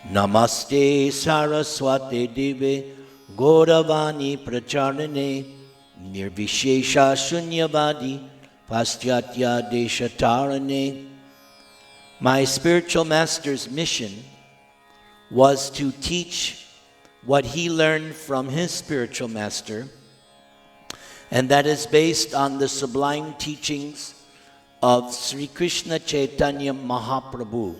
Namaste Saraswate Deve Gauravani Pracharane Nirvishesha Shunyavadi Paschatya Deshatarane. My spiritual master's mission was to teach what he learned from his spiritual master, and that is based on the sublime teachings of Sri Krishna Chaitanya Mahaprabhu.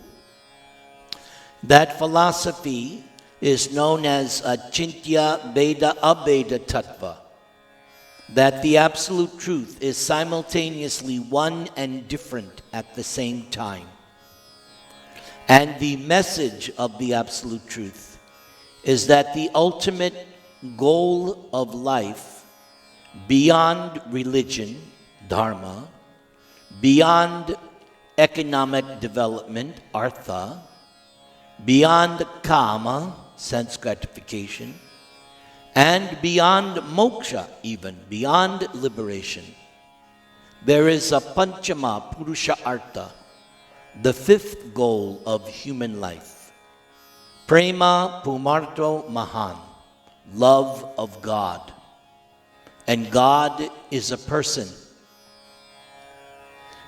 That philosophy is known as Achintya Bheda Abheda Tattva, that the absolute truth is simultaneously one and different at the same time. And the message of the absolute truth is that the ultimate goal of life, beyond religion, dharma, beyond economic development, artha, beyond kama, sense gratification, and beyond moksha, even beyond liberation, there is a panchama purusha artha, the fifth goal of human life. Prema pumarto mahan, love of God. And God is a person.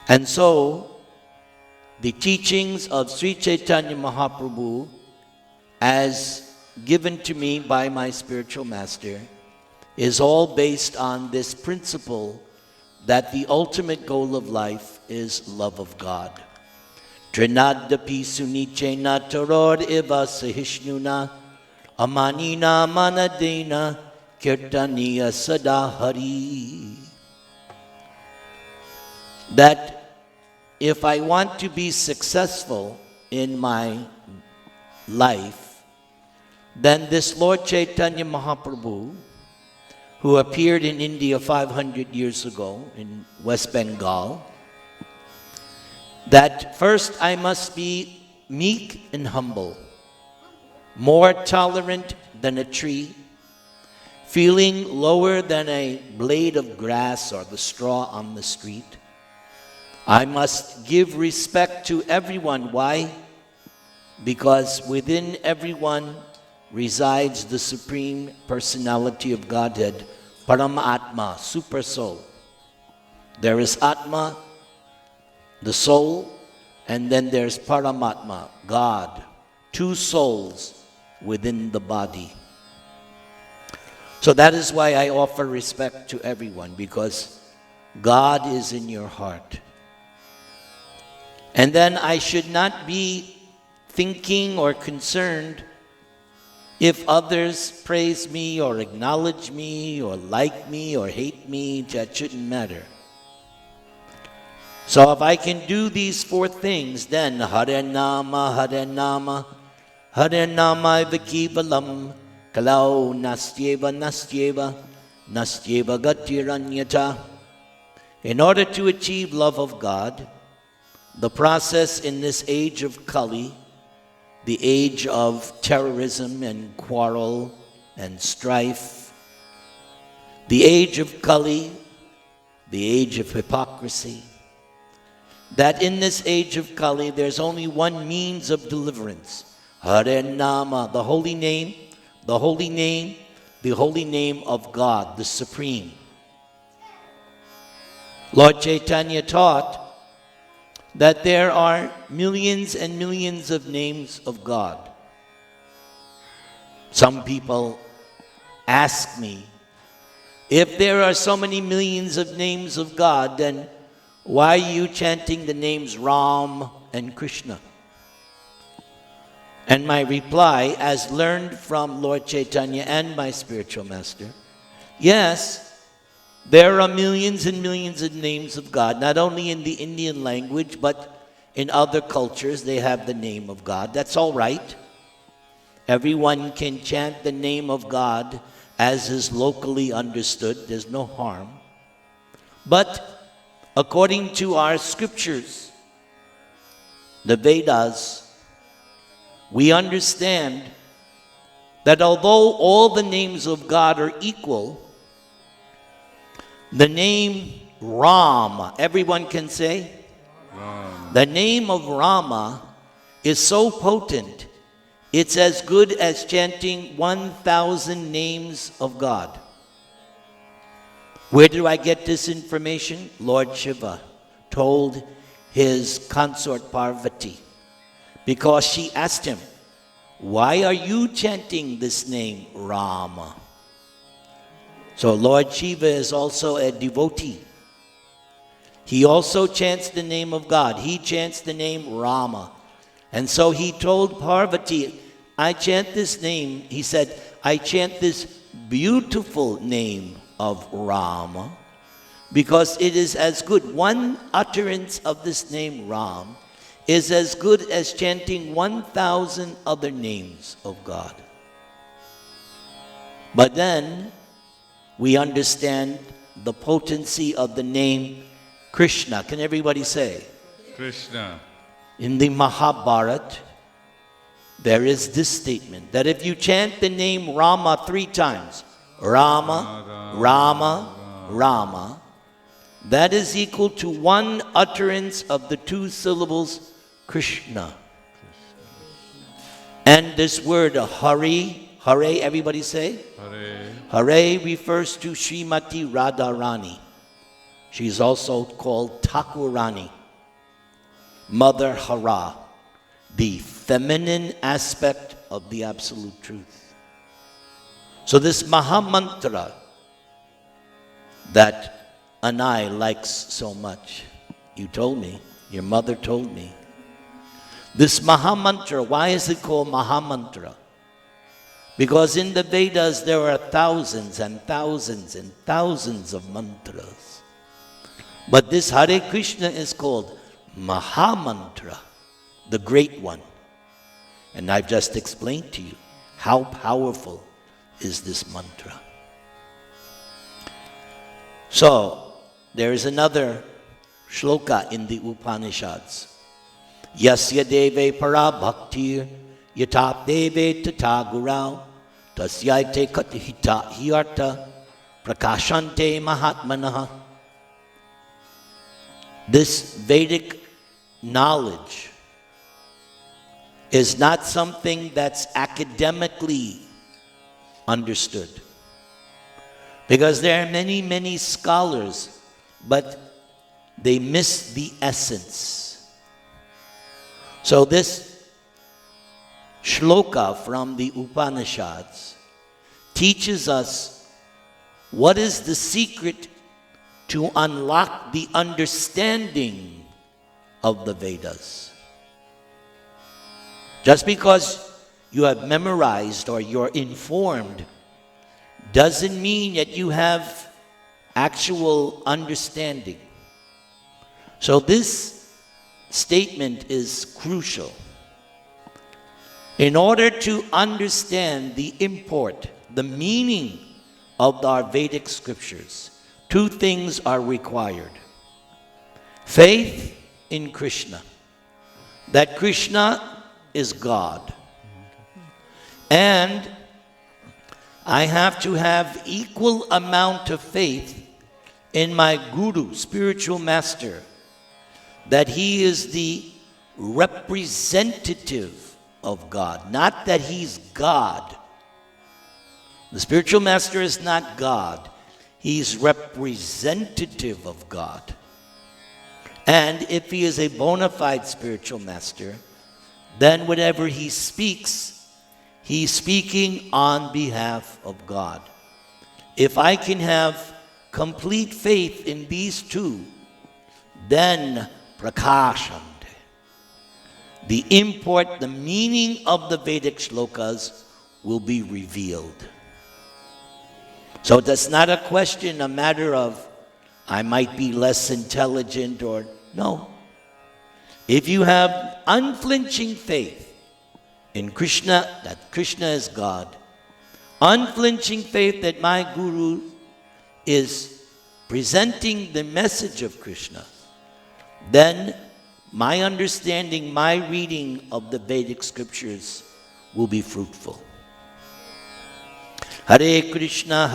And so, the teachings of Sri Chaitanya Mahaprabhu, as given to me by my spiritual master, is all based on this principle that the ultimate goal of life is love of God. Trinadapi sunichena taror eva sahishnuna amanina manadena kirtaniya sadahari. That if I want to be successful in my life, then this Lord Chaitanya Mahaprabhu, who appeared in India 500 years ago in West Bengal, that first I must be meek and humble, more tolerant than a tree, feeling lower than a blade of grass or the straw on the street. I must give respect to everyone. Why? Because within everyone resides the Supreme Personality of Godhead, Paramatma, Super Soul. There is Atma, the soul, and then there's Paramatma, God, two souls within the body. So that is why I offer respect to everyone, because God is in your heart. And then I should not be thinking or concerned if others praise me or acknowledge me or like me or hate me. That shouldn't matter. So if I can do these four things, then Hare Nama, Hare Nama, Hare Nama Vikivalam, Kalau Nastyeva, Nastyeva, Nastyeva Gatiranyata. In order to achieve love of God, the process in this age of Kali, the age of terrorism and quarrel and strife, the age of Kali, the age of hypocrisy, that in this age of Kali there's only one means of deliverance. Hare Nama, the holy name, the holy name, the holy name of God, the Supreme. Lord Chaitanya taught that there are millions and millions of names of God. Some people ask me, if there are so many millions of names of God, then why are you chanting the names Ram and Krishna? And my reply, as learned from Lord Chaitanya and my spiritual master, yes, there are millions and millions of names of God, not only in the Indian language, but in other cultures they have the name of God. That's all right. Everyone can chant the name of God as is locally understood. There's no harm. But according to our scriptures, the Vedas, we understand that although all the names of God are equal, the name Ram, everyone can say? Ram. The name of Rama is so potent It's as good as chanting 1,000 names of God. Where do I get this information? Lord Shiva told his consort Parvati, because she asked him, why are you chanting this name Rama? So Lord Shiva is also a devotee. He also chants the name of God. He chants the name Rama. And so he told Parvati, I chant this name. He said, I chant this beautiful name of Rama because it is as good. One utterance of this name Ram is as good as chanting 1,000 other names of God. But then we understand the potency of the name Krishna. Can everybody say? Krishna. In the Mahabharata, there is this statement that if you chant the name Rama 3 times, Rama, Rama, Rama, that is equal to one utterance of the 2 syllables Krishna. And this word Hari, Hare, everybody say? Hare. Hare refers to Srimati Radharani. She's also called Thakurani, Mother Hara, the feminine aspect of the Absolute Truth. So this Mahamantra that Anai likes so much, you told me, your mother told me. This Mahamantra, why is it called Mahamantra? Because in the Vedas there are thousands and thousands and thousands of mantras. But this Hare Krishna is called Mahamantra, the great one. And I've just explained to you how powerful is this mantra. So, there is another shloka in the Upanishads. Yasya deve para bhaktir yatap deve tata gurau tasyaite katihita hiyarta prakashante mahatmanaha. This Vedic knowledge is not something that's academically understood. Because there are many, many scholars, but they miss the essence. So this shloka from the Upanishads teaches us what is the secret to unlock the understanding of the Vedas. Just because you have memorized or you're informed doesn't mean that you have actual understanding. So this statement is crucial. In order to understand the import, the meaning of our Vedic scriptures, 2 things are required. Faith in Krishna, that Krishna is God. And I have to have equal amount of faith in my guru, spiritual master, that he is the representative of God, not that he's God. The spiritual master is not God. He's representative of God. And if he is a bona fide spiritual master, then whatever he speaks, he's speaking on behalf of God. If I can have complete faith in these 2, then prakashante, the import, the meaning of the Vedic shlokas will be revealed. So that's not a question, a matter of I might be less intelligent or no. If you have unflinching faith in Krishna, that Krishna is God, unflinching faith that my guru is presenting the message of Krishna, then my understanding, my reading of the Vedic scriptures will be fruitful. Hare Krishna,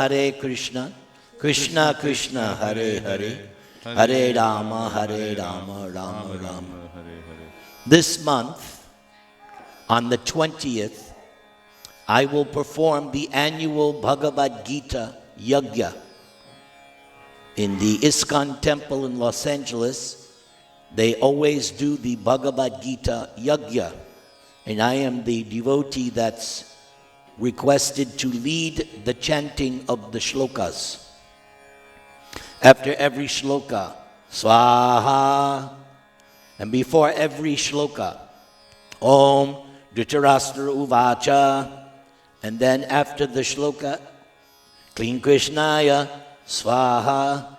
Krishna Krishna, Hare Hare, Hare Rama, Rama Rama. This month, on the 20th, I will perform the annual Bhagavad-gītā yajna. In the ISKCON temple in Los Angeles, they always do the Bhagavad-gītā yajna. And I am the devotee that's requested to lead the chanting of the shlokas. After every shloka, swaha. And before every shloka, Om Dhritarashtra Uvacha. And then after the shloka, Kling Krishnaya Swaha.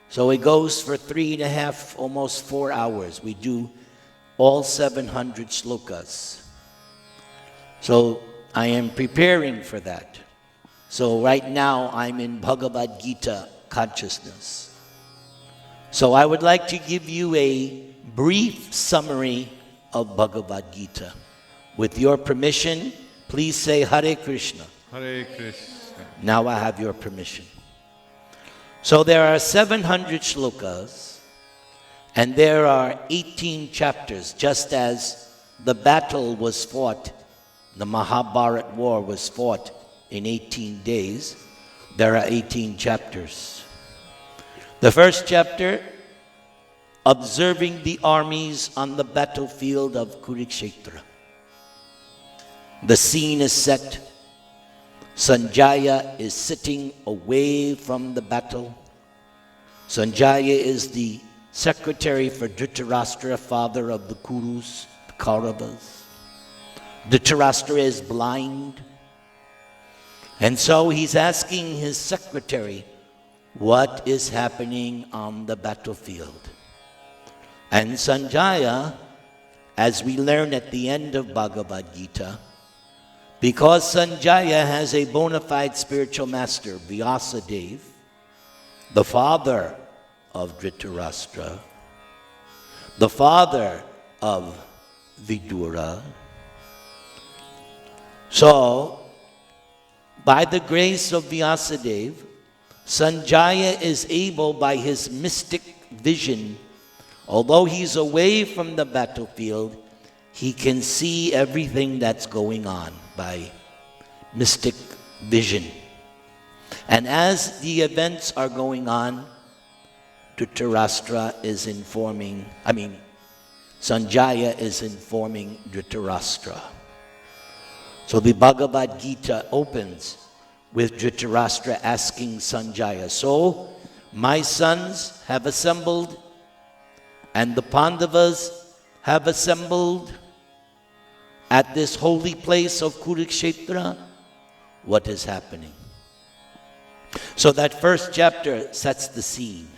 So it goes for 3.5, almost 4 hours. We do all 700 shlokas. So I am preparing for that. So right now I'm in Bhagavad-gītā consciousness. So I would like to give you a brief summary of Bhagavad-gītā. With your permission, please say Hare Krishna. Hare Krishna. Now I have your permission. So there are 700 shlokas, and there are 18 chapters, just as the battle was fought, the Mahabharata war was fought in 18 days. There are 18 chapters. The first chapter, observing the armies on the battlefield of Kurukshetra. The scene is set. Sanjaya is sitting away from the battle. Sanjaya is the secretary for Dhritarashtra, father of the Kurus, the Kauravas. Dhritarashtra is blind. And so he's asking his secretary, what is happening on the battlefield? And Sanjaya, as we learn at the end of Bhagavad-gītā, because Sanjaya has a bona fide spiritual master, Vyasadeva, the father of Dhritarashtra, the father of Vidura. So, by the grace of Vyasadeva, Sanjaya is able, by his mystic vision, although he's away from the battlefield, he can see everything that's going on by mystic vision. And as the events are going on, Dhritarashtra is informing, Sanjaya is informing Dhritarashtra. So the Bhagavad-gītā opens with Dhritarashtra asking Sanjaya, so my sons have assembled and the Pandavas have assembled at this holy place of Kurukshetra. What is happening? So that first chapter sets the scene.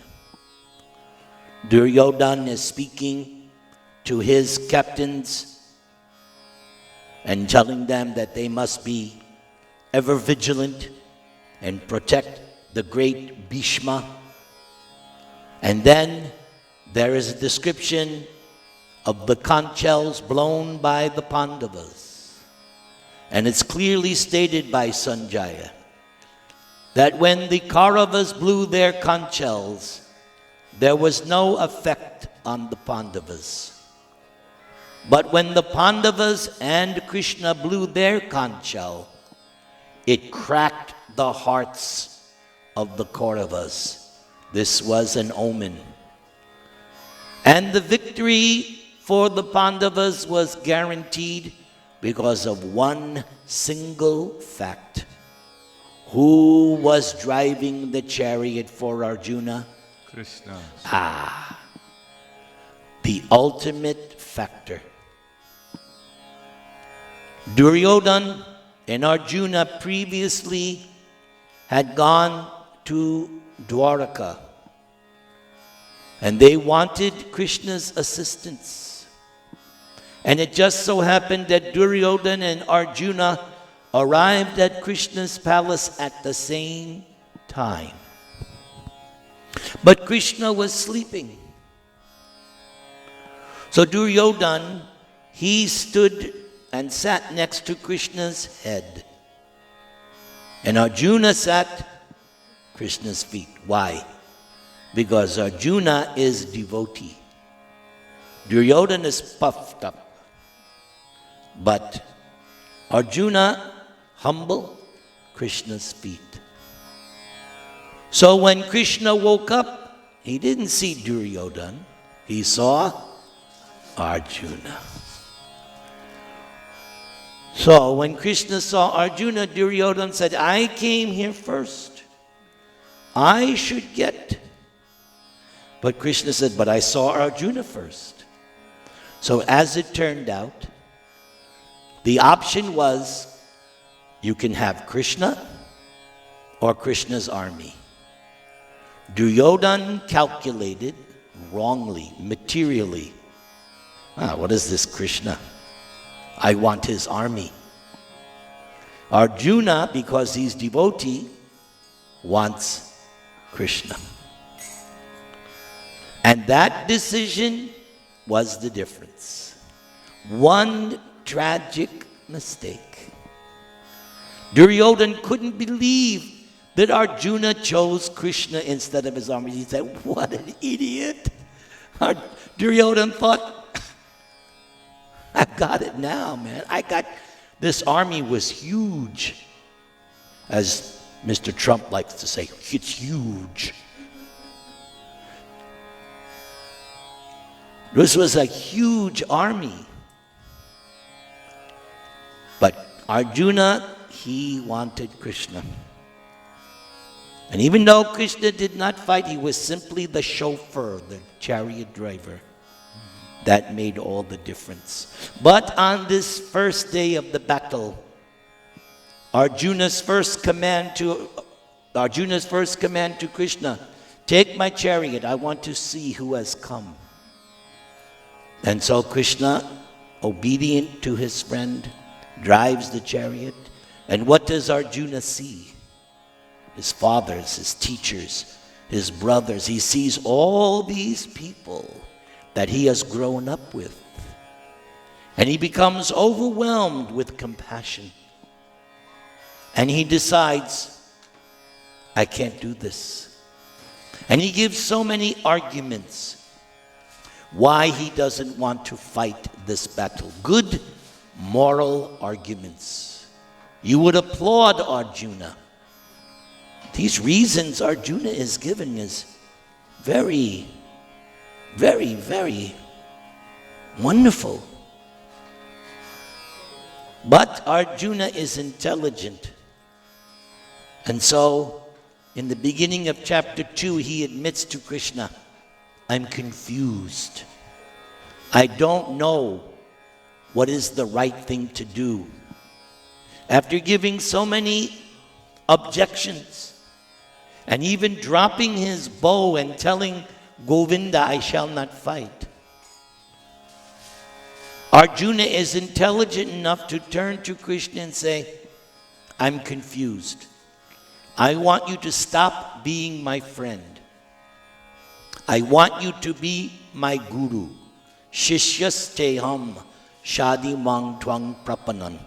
Duryodhana is speaking to his captains and telling them that they must be ever vigilant and protect the great Bhishma. And then there is a description of the conch shells blown by the Pandavas. And it's clearly stated by Sanjaya that when the Kauravas blew their conch shells, there was no effect on the Pandavas. But when the Pandavas and Krishna blew their conch shell, it cracked the hearts of the Kauravas. This was an omen. And the victory for the Pandavas was guaranteed because of one single fact. Who was driving the chariot for Arjuna? Krishna. The ultimate factor. Duryodhana and Arjuna previously had gone to Dwaraka, and they wanted Krishna's assistance. And it just so happened that Duryodhana and Arjuna arrived at Krishna's palace at the same time. But Krishna was sleeping. So Duryodhana, he stood and sat next to Krishna's head. And Arjuna sat Krishna's feet. Why? Because Arjuna is devotee. Duryodhana is puffed up. But Arjuna humble Krishna's feet. So when Krishna woke up, he didn't see Duryodhana. He saw Arjuna. So when Krishna saw Arjuna, Duryodhana said, I came here first. I should get. But Krishna said, but I saw Arjuna first. So as it turned out, the option was you can have Krishna or Krishna's army. Duryodhana calculated wrongly, materially. What is this Krishna? I want his army. Arjuna, because he's devotee, wants Krishna. And that decision was the difference. One tragic mistake. Duryodhana couldn't believe that Arjuna chose Krishna instead of his army. He said, what an idiot. Duryodhana thought, I've got it now, man. This army was huge. As Mr. Trump likes to say, it's huge. This was a huge army. But Arjuna, he wanted Krishna. And even though Krishna did not fight, he was simply the chauffeur, the chariot driver. That made all the difference. But on this first day of the battle, Arjuna's first command to Krishna, take my chariot, I want to see who has come. And so Krishna, obedient to his friend, drives the chariot. And what does Arjuna see? His fathers, his teachers, his brothers. He sees all these people that he has grown up with. And he becomes overwhelmed with compassion. And he decides, I can't do this. And he gives so many arguments why he doesn't want to fight this battle. Good moral arguments. You would applaud Arjuna. These reasons Arjuna is given is very, very, very wonderful. But Arjuna is intelligent. And so, in the beginning of chapter 2, he admits to Krishna, I'm confused. I don't know what is the right thing to do. After giving so many objections, and even dropping his bow and telling Govinda, I shall not fight. Arjuna is intelligent enough to turn to Krishna and say, I'm confused. I want you to stop being my friend. I want you to be my guru. Shishyasteham shadi mang twang prapanan.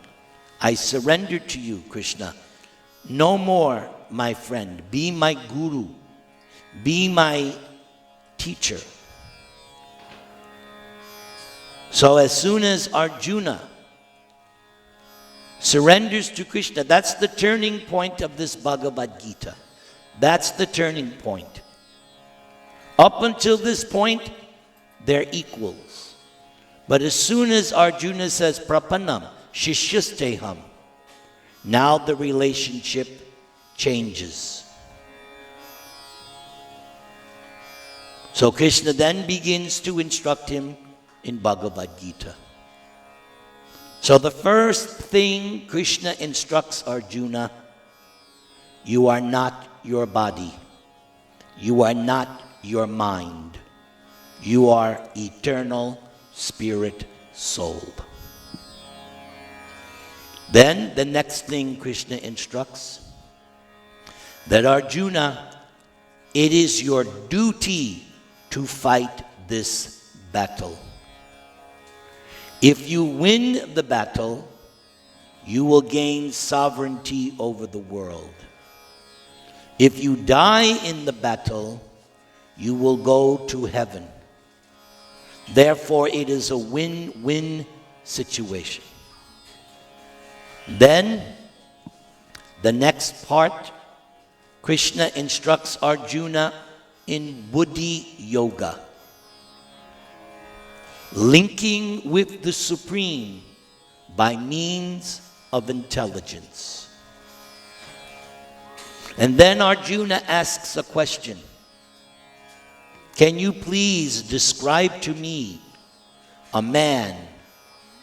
I surrender to you, Krishna. No more, my friend. Be my guru. Be my teacher. So as soon as Arjuna surrenders to Krishna, that's the turning point of this Bhagavad-gītā. That's the turning point. Up until this point, they're equals. But as soon as Arjuna says prapanam, shishyasteham, now the relationship changes. So Krishna then begins to instruct him in Bhagavad-gītā. So the first thing Krishna instructs Arjuna, you are not your body. You are not your mind. You are eternal spirit soul. Then the next thing Krishna instructs, that Arjuna, it is your duty to fight this battle. If you win the battle, you will gain sovereignty over the world. If you die in the battle, you will go to heaven. Therefore, it is a win-win situation. Then, the next part, Krishna instructs Arjuna in Buddhi Yoga, linking with the Supreme by means of intelligence. And then Arjuna asks a question. Can you please describe to me a man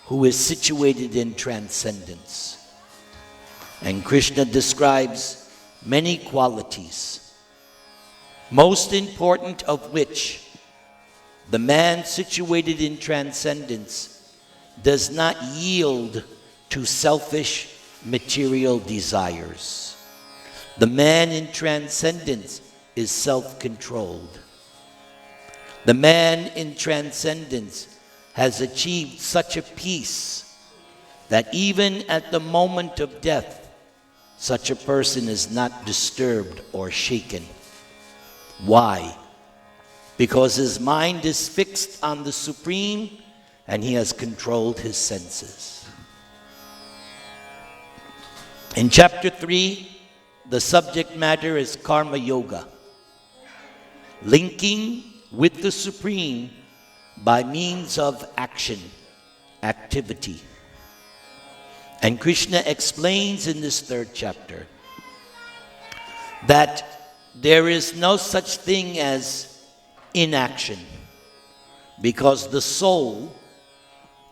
who is situated in transcendence? And Krishna describes many qualities, most important of which the man situated in transcendence does not yield to selfish material desires. The man in transcendence is self-controlled. The man in transcendence has achieved such a peace that even at the moment of death, such a person is not disturbed or shaken. Why? Because his mind is fixed on the Supreme and he has controlled his senses. In chapter 3, the subject matter is Karma Yoga, linking with the Supreme by means of action, activity. And Krishna explains in this 3rd chapter that there is no such thing as inaction, because the soul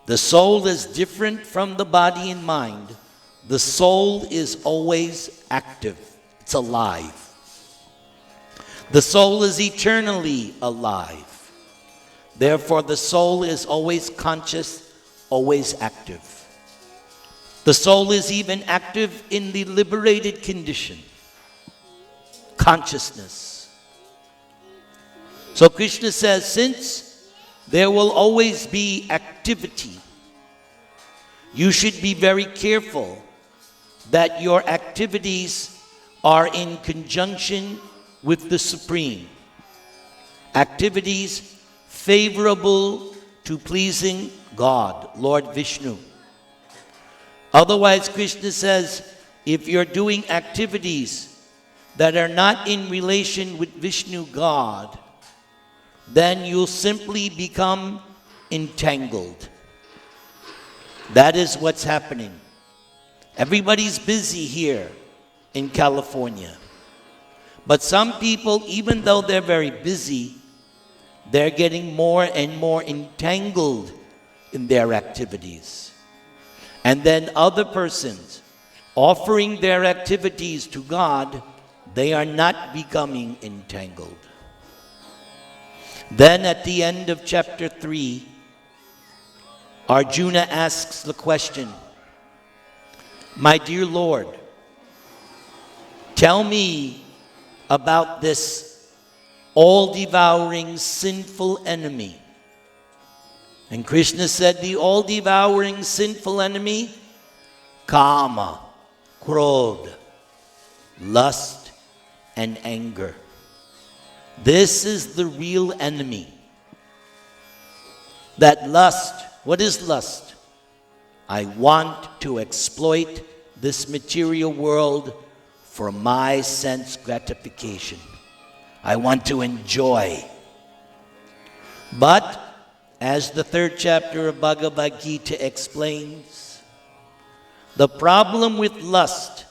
is different from the body and mind. The soul is always active. It's alive. The soul is eternally alive. Therefore, the soul is always conscious, always active. The soul is even active in the liberated condition, consciousness. So Krishna says, since there will always be activity, you should be very careful that your activities are in conjunction with the Supreme. Activities favorable to pleasing God, Lord Vishnu. Otherwise, Krishna says, if you're doing activities that are not in relation with Vishnu God, then you'll simply become entangled. That is what's happening. Everybody's busy here in California. But some people, even though they're very busy, they're getting more and more entangled in their activities. And then other persons offering their activities to God, they are not becoming entangled. Then at the end of chapter 3, Arjuna asks the question, my dear Lord, tell me about this all-devouring sinful enemy. And Krishna said, the all-devouring sinful enemy, Kama, Krodha, lust, and anger. This is the real enemy. That lust, what is lust? I want to exploit this material world for my sense gratification. I want to enjoy. But, as the 3rd chapter of Bhagavad-gītā explains, the problem with lust,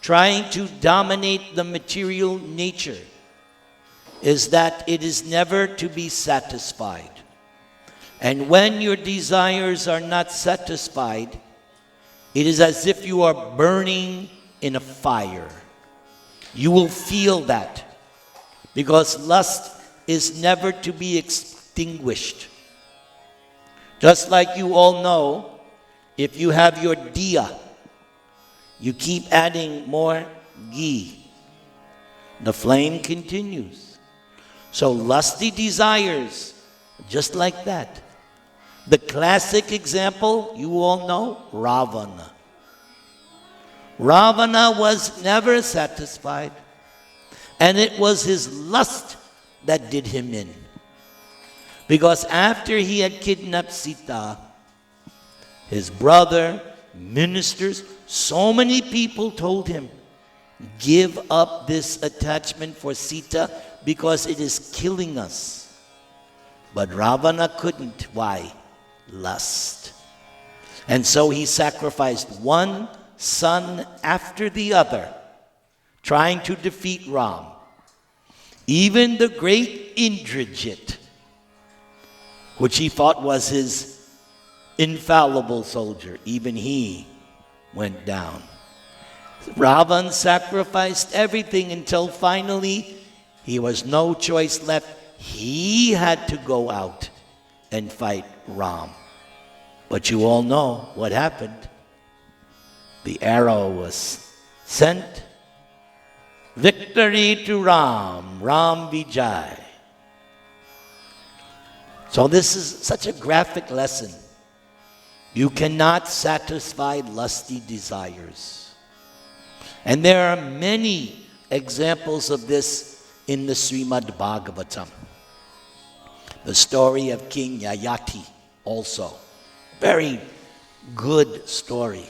trying to dominate the material nature, is that it is never to be satisfied. And when your desires are not satisfied, it is as if you are burning in a fire. You will feel that, because lust is never to be extinguished. Just like you all know, if you have your diya, you keep adding more ghee. The flame continues. So lusty desires, just like that. The classic example, you all know, Ravana. Ravana was never satisfied, and it was his lust that did him in. Because after he had kidnapped Sita, his brother, ministers, so many people told him, give up this attachment for Sita because it is killing us. But Ravana couldn't. Why? Lust. And so he sacrificed one son after the other, trying to defeat Ram. Even the great Indrajit, which he thought was his infallible soldier, even he went down. Ravan sacrificed everything until finally he was no choice left. He had to go out and fight Ram. But you all know what happened. The arrow was sent. Victory to Ram, Ram Vijay. So this is such a graphic lesson. You cannot satisfy lusty desires. And there are many examples of this in the Srimad Bhagavatam. The story of King Yayati also. Very good story.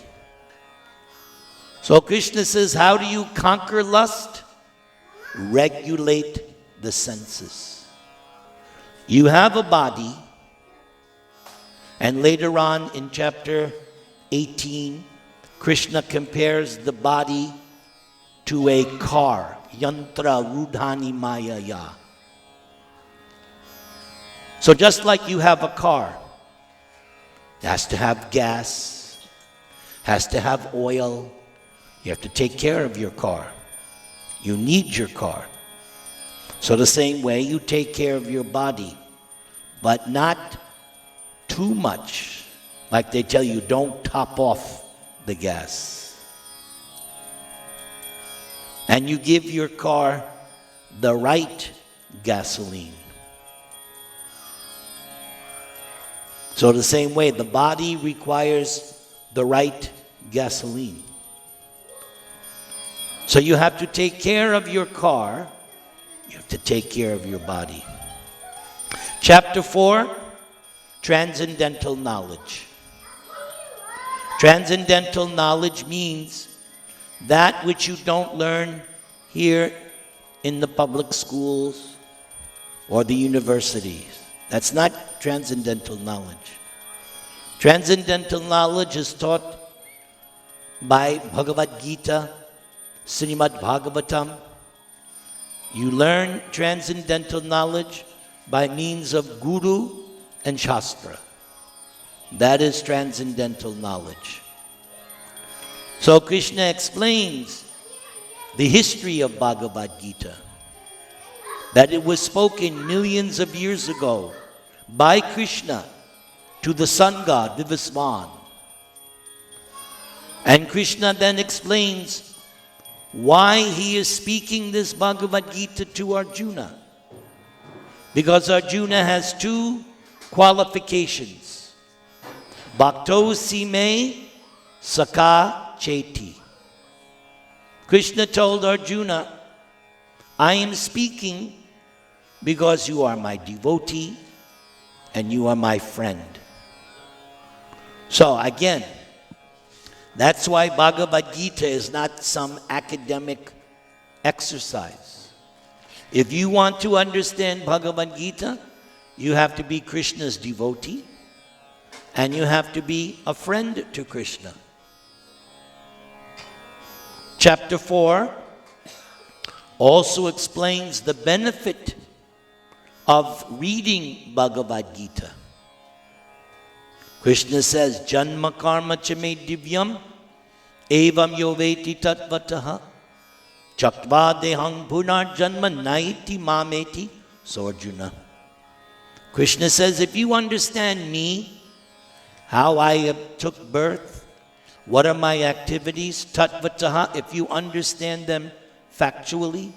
So Krishna says, how do you conquer lust? Regulate the senses. You have a body, and later on in chapter 18, Krishna compares the body to a car. Yantra Rudhani Mayaya. So just like you have a car, it has to have gas, has to have oil. You have to take care of your car. You need your car. So the same way you take care of your body, but not too much. Like they tell you, don't top off the gas. And you give your car the right gasoline. So the same way, the body requires the right gasoline. So you have to take care of your car. You have to take care of your body. Chapter 4, Transcendental Knowledge. Transcendental knowledge means that which you don't learn here in the public schools or the universities. That's not transcendental knowledge. Transcendental knowledge is taught by Bhagavad-gītā, Srimad Bhagavatam. You learn transcendental knowledge by means of Guru and Shastra. That is transcendental knowledge. So Krishna explains the history of Bhagavad-gītā, that it was spoken millions of years ago by Krishna to the sun god Vivasvan. And Krishna then explains why he is speaking this Bhagavad-gītā to Arjuna. Because Arjuna has two qualifications. Bhakto sime saka cheti. Krishna told Arjuna, I am speaking because you are my devotee and you are my friend. So again, that's why Bhagavad-gītā is not some academic exercise. If you want to understand Bhagavad-gītā, you have to be Krishna's devotee and you have to be a friend to Krishna. Chapter 4 also explains the benefit of reading Bhagavad-gītā. Krishna says, Janma karma chame divyam evam yoveti tatvataha chakva dehang punar janma naiti mameti. So Arjuna. Krishna says, if you understand me, how I took birth, what are my activities, tatvataha, if you understand them factually,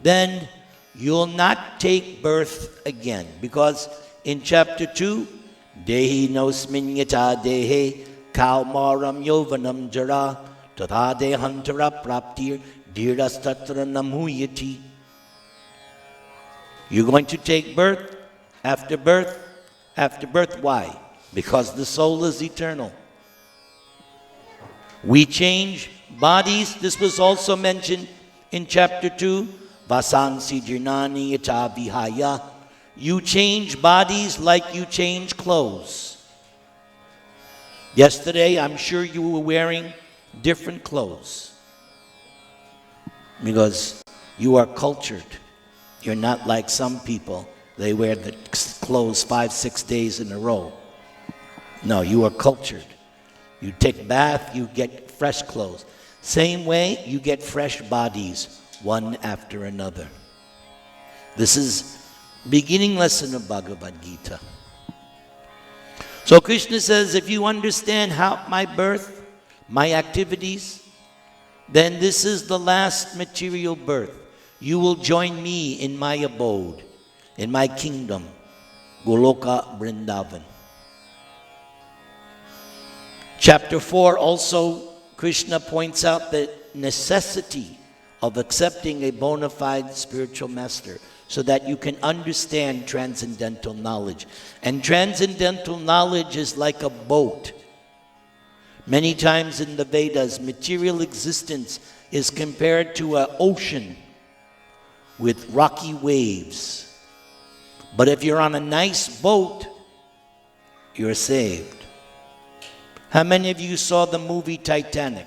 then you'll not take birth again. Because in chapter 2, Dehi nosmin yata dehe kaumaram yovanam jara tatha dehantara praptir dhirastatra namuyati. You're going to take birth after birth after birth. Why? Because the soul is eternal. We change bodies. This was also mentioned in chapter 2. Vasansi jirnani ita vihaya. You change bodies like you change clothes. Yesterday, I'm sure you were wearing different clothes because you are cultured. You're not like some people. They wear the clothes 5-6 days in a row. No, you are cultured. You take a bath, you get fresh clothes. Same way, you get fresh bodies, one after another. This is beginning lesson of Bhagavad-gītā. So Krishna says, if you understand how my birth, my activities, then this is the last material birth. You will join me in my abode, in my kingdom, Goloka Vrindavan. Chapter 4 also, Krishna points out the necessity of accepting a bona fide spiritual master so that you can understand transcendental knowledge. And transcendental knowledge is like a boat. Many times in the Vedas, material existence is compared to an ocean with rocky waves. But if you're on a nice boat, you're saved. How many of you saw the movie Titanic?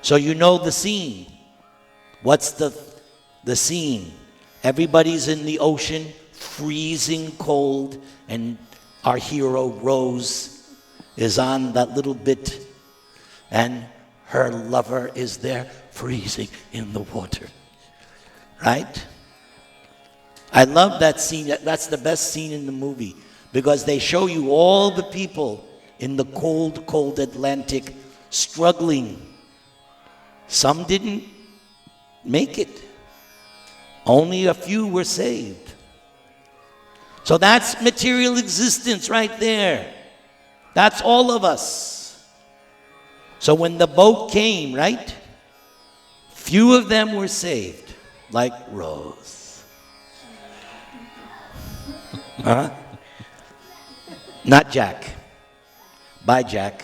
So you know the scene. What's the scene? Everybody's in the ocean, freezing cold, and our hero Rose is on that little bit, and her lover is there freezing in the water. Right? I love that scene. That's the best scene in the movie because they show you all the people in the cold, cold Atlantic struggling. Some didn't make it. Only a few were saved. So that's material existence right there. That's all of us. So when the boat came, right? Few of them were saved, like Rose. Huh? Not Jack. Bye, Jack.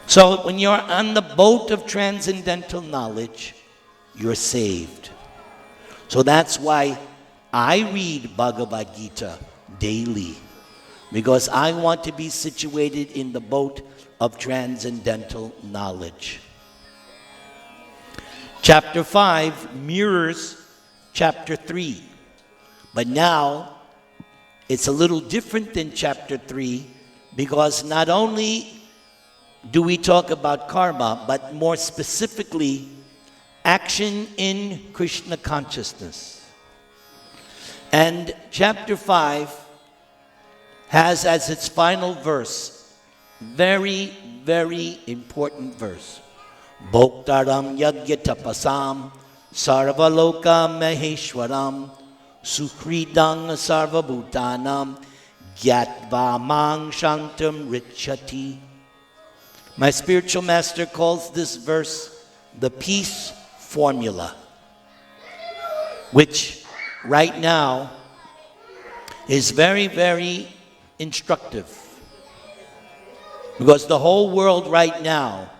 So when you're on the boat of transcendental knowledge, you're saved. So that's why I read Bhagavad-gītā daily, because I want to be situated in the boat of transcendental knowledge. Chapter 5 mirrors chapter 3, but now it's a little different than chapter 3 because not only do we talk about karma, but more specifically, action in Krishna consciousness. And chapter 5 has as its final verse, very, very important verse. Bhoktaram yagya tapasam sarvaloka maheshwaram sukhridang sarvabhutanam gyatva mang shantam richati. My spiritual master calls this verse the peace formula, which right now is very, very instructive. Because the whole world right now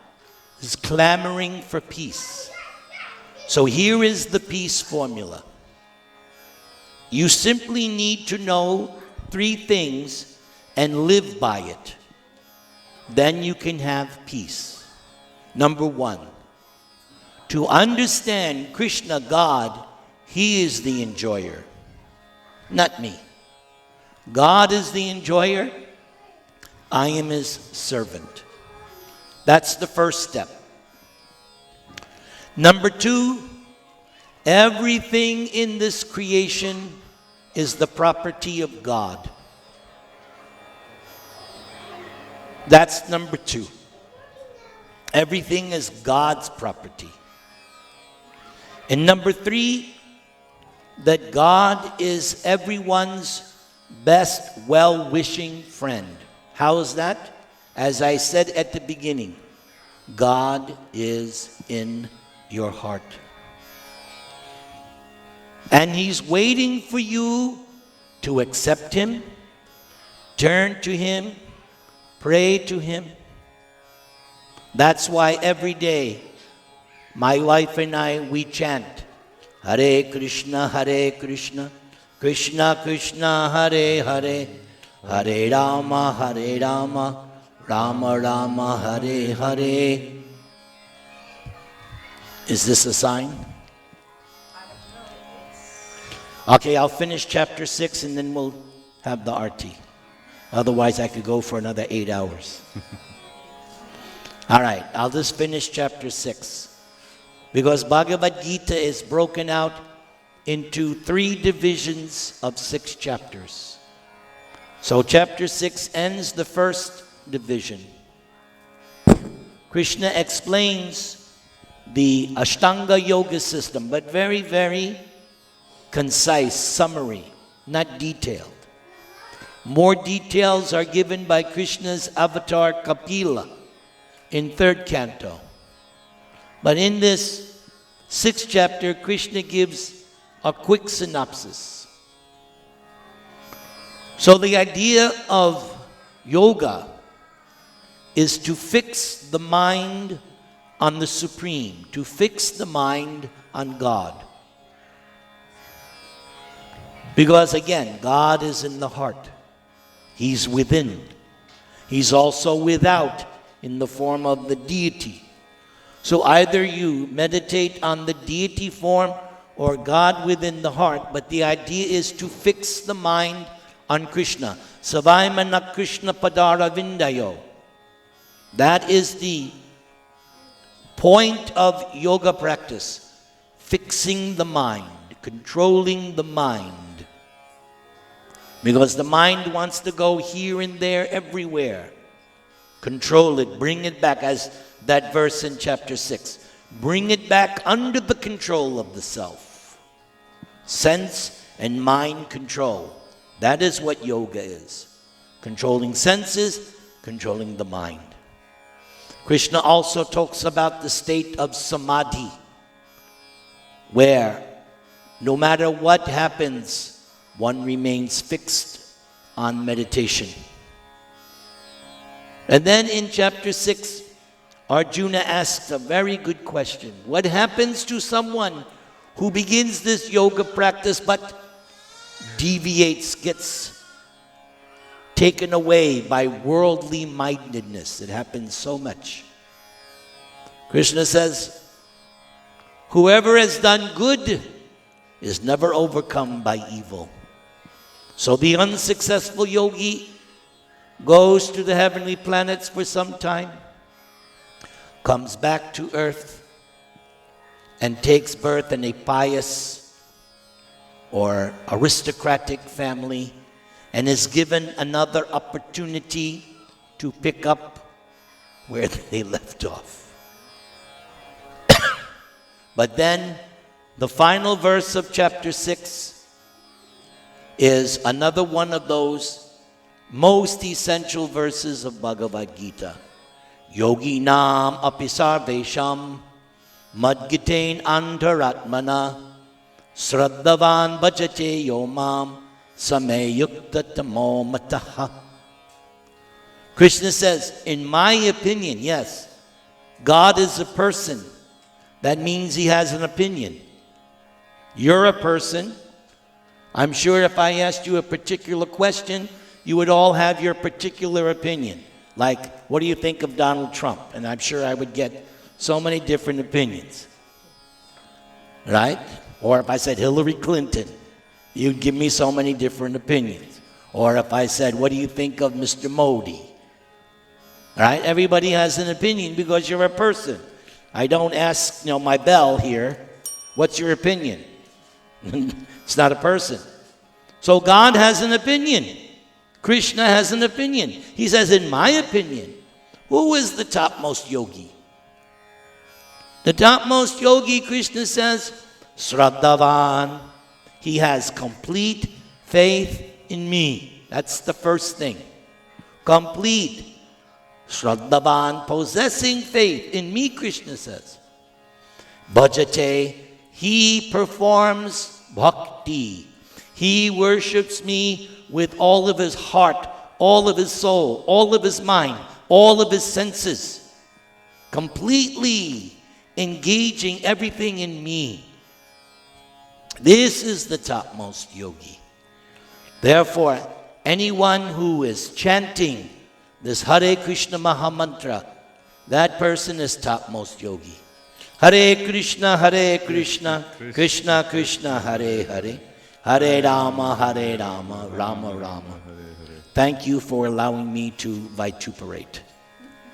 is clamoring for peace. So here is the peace formula. You simply need to know 3 things and live by it. Then you can have peace. Number 1, to understand Krishna, God, He is the enjoyer, not me. God is the enjoyer. I am His servant. That's the first step. Number 2, everything in this creation is the property of God. That's number 2. Everything is God's property. And number 3, that God is everyone's best well-wishing friend. How is that? As I said at the beginning, God is in your heart. And He's waiting for you to accept Him, turn to Him, pray to Him, That's why every day, my wife and I, we chant, Hare Krishna, Krishna Krishna, Hare Hare, Hare Rama, Rama Rama, Hare Hare. Is this a sign? Okay, I'll finish chapter 6 and then we'll have the arti. Otherwise, I could go for another 8 hours. All right, I'll just finish chapter 6. Because Bhagavad-gītā is broken out into 3 divisions of 6 chapters. So chapter 6 ends the first division. Krishna explains the Ashtanga Yoga system, but very, very concise, summary, not detailed. More details are given by Krishna's avatar Kapila in 3rd canto. But in this 6th chapter, Krishna gives a quick synopsis. So the idea of yoga is to fix the mind on the Supreme, to fix the mind on God. Because again, God is in the heart. He's within. He's also without in the form of the deity. So either you meditate on the deity form or God within the heart, but the idea is to fix the mind on Krishna. Savaimana Krishna Padara Vindayo. That is the point of yoga practice. Fixing the mind, controlling the mind. Because the mind wants to go here and there, everywhere. Control it, bring it back, as that verse in chapter 6. Bring it back under the control of the self. Sense and mind control. That is what yoga is. Controlling senses, controlling the mind. Krishna also talks about the state of samadhi, where no matter what happens, one remains fixed on meditation. And then in chapter 6, Arjuna asks a very good question. What happens to someone who begins this yoga practice but deviates, gets taken away by worldly mindedness? It happens so much. Krishna says, whoever has done good is never overcome by evil. So the unsuccessful yogi goes to the heavenly planets for some time, comes back to earth, and takes birth in a pious or aristocratic family, and is given another opportunity to pick up where they left off. But then, the final verse of chapter 6 is another one of those most essential verses of Bhagavad-gītā. Yoginam api sarvesham madgitain antaratmana sraddhavan bhajate yomam sameyukta tamo mataha. Krishna says, in my opinion, yes, God is a person. That means he has an opinion. You're a person. I'm sure if I asked you a particular question, you would all have your particular opinion. Like, what do you think of Donald Trump? And I'm sure I would get so many different opinions. Right? Or if I said Hillary Clinton, you'd give me so many different opinions. Or if I said, what do you think of Mr. Modi? Right? Everybody has an opinion because you're a person. I don't ask, my bell here, what's your opinion? It's not a person. So God has an opinion. Krishna has an opinion. He says, in my opinion, who is the topmost yogi? The topmost yogi, Krishna says, Sraddhavan. He has complete faith in me. That's the first thing. Complete. Sraddhavan, possessing faith in me, Krishna says. Bhajate, he performs bhakti. He worships me with all of his heart, all of his soul, all of his mind, all of his senses. completely engaging everything in me. This is the topmost yogi. Therefore, anyone who is chanting this Hare Krishna Mahamantra, that person is topmost yogi. Hare Krishna, Krishna Krishna, Hare Hare, Hare Rama, Rama Rama. Thank you for allowing me to vituperate.